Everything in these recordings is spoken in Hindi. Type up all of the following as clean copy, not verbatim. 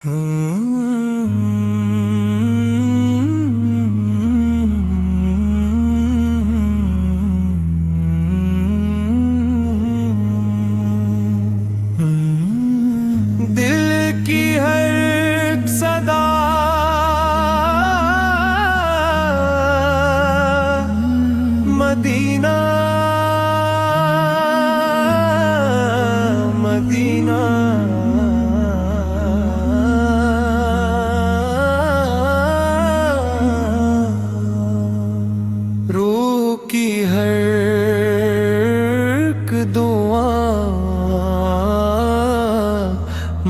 दिल की हर सदा मदीना मदीना रूह की हर एक दुआ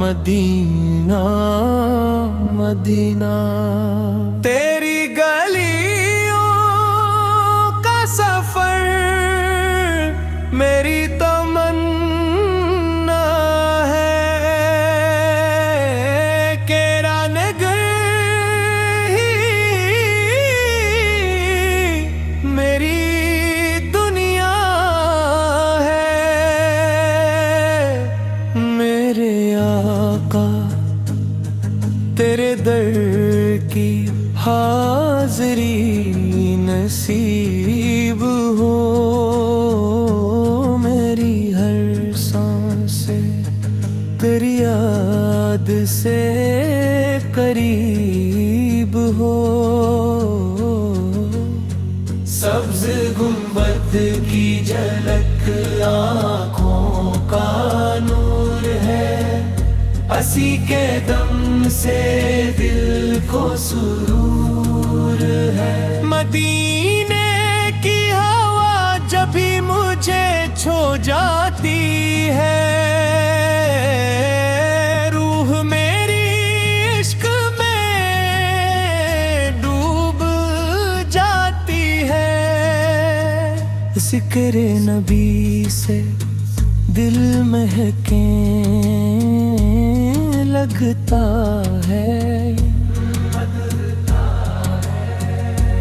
मदीना मदीना। तेरी गलियों का सफर मेरी तमन्ना है कि रानगर ही मेरी दुनिया है। मेरे आका तेरे दर की हाज़री नसीब हो, मेरी हर सांसे तेरी याद से करीब हो। सब्ज़ गुंबद की झलक आँखों का नूर है, हंसी के दम से दिल को सुरूर है। मदीने की हवा जब भी मुझे छू जाती है, रूह मेरी इश्क में डूब जाती है। ज़िक्र नबी से दिल महके लगता है,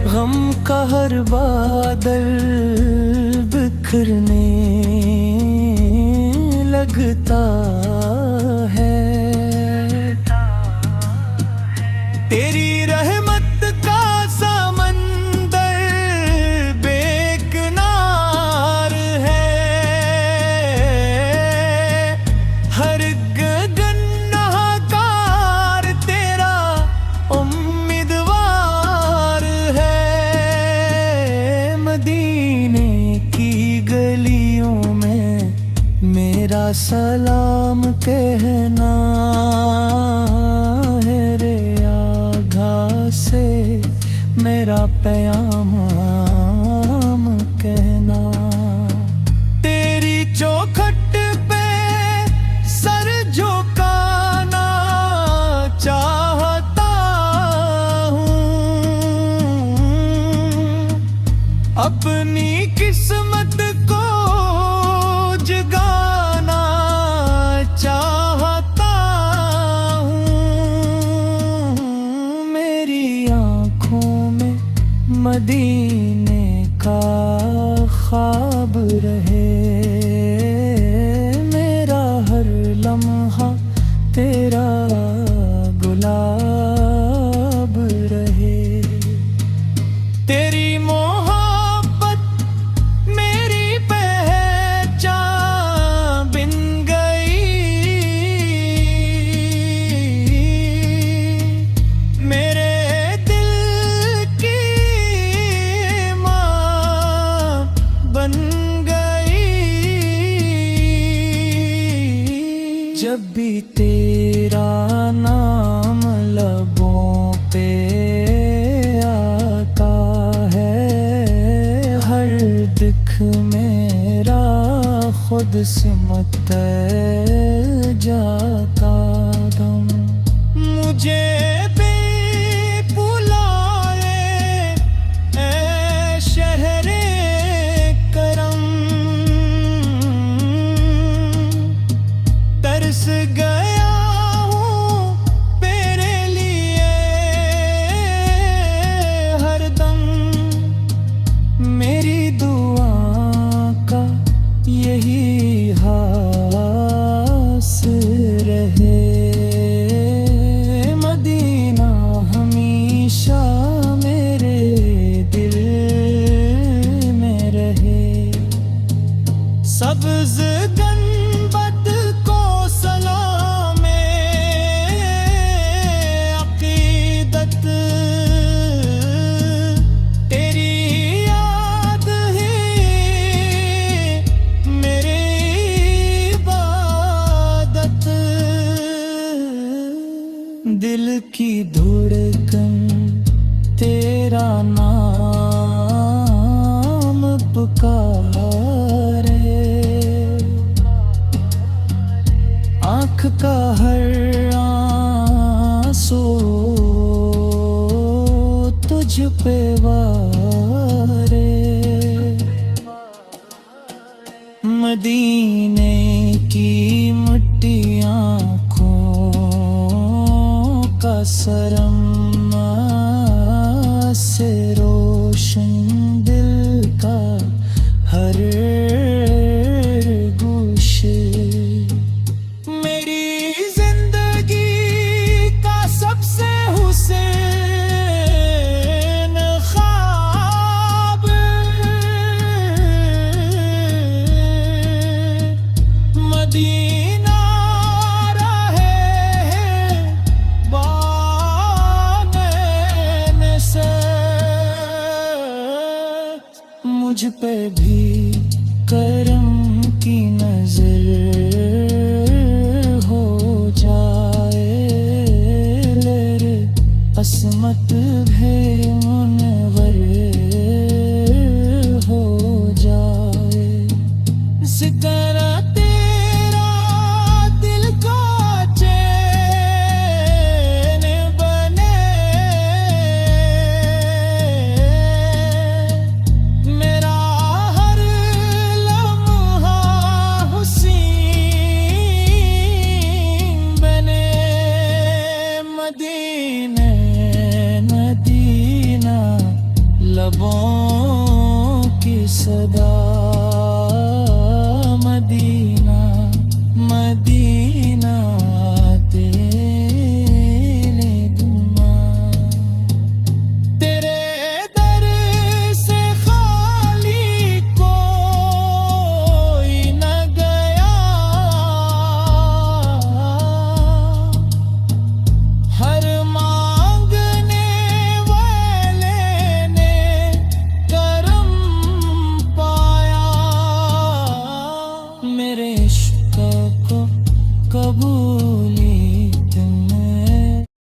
गम का हर बादल बिखरने लगता है। तेरी रहमत का समंदर बेकरार है, हर मेरा सलाम कहना है रे आगा से, मेरा पैगाम कहना। तेरी चौखट पे सर झुकाना चाहता हूँ, अपनी किस्मत को जगाना चाहता हूँ। मेरी आँखों में मदीने का ख्वाब रहे, मेरा हर लम्हा तेरा गुलाब रहे। तेरी जब भी तेरा नाम लबों पे आता है, हर दिख मेरा खुद सिमट जाता दम। मुझे बुलाए ऐ शहरे करम, तरस गया हूँ तेरे लिए हरदम। मेरी दुआ का यही हास रहे, दिल की धड़कन तेरा नाम पुकारे, आँख का हर आंसू तुझ पे वारे। मदीने की मिट्टी आँखों का सरमा से रोशन दिल का हर गोशे। मेरी जिंदगी का सबसे हुसैन ख्वाब, मदीना मुझ पे भी करम की नजर हो जाए, ले रे असमत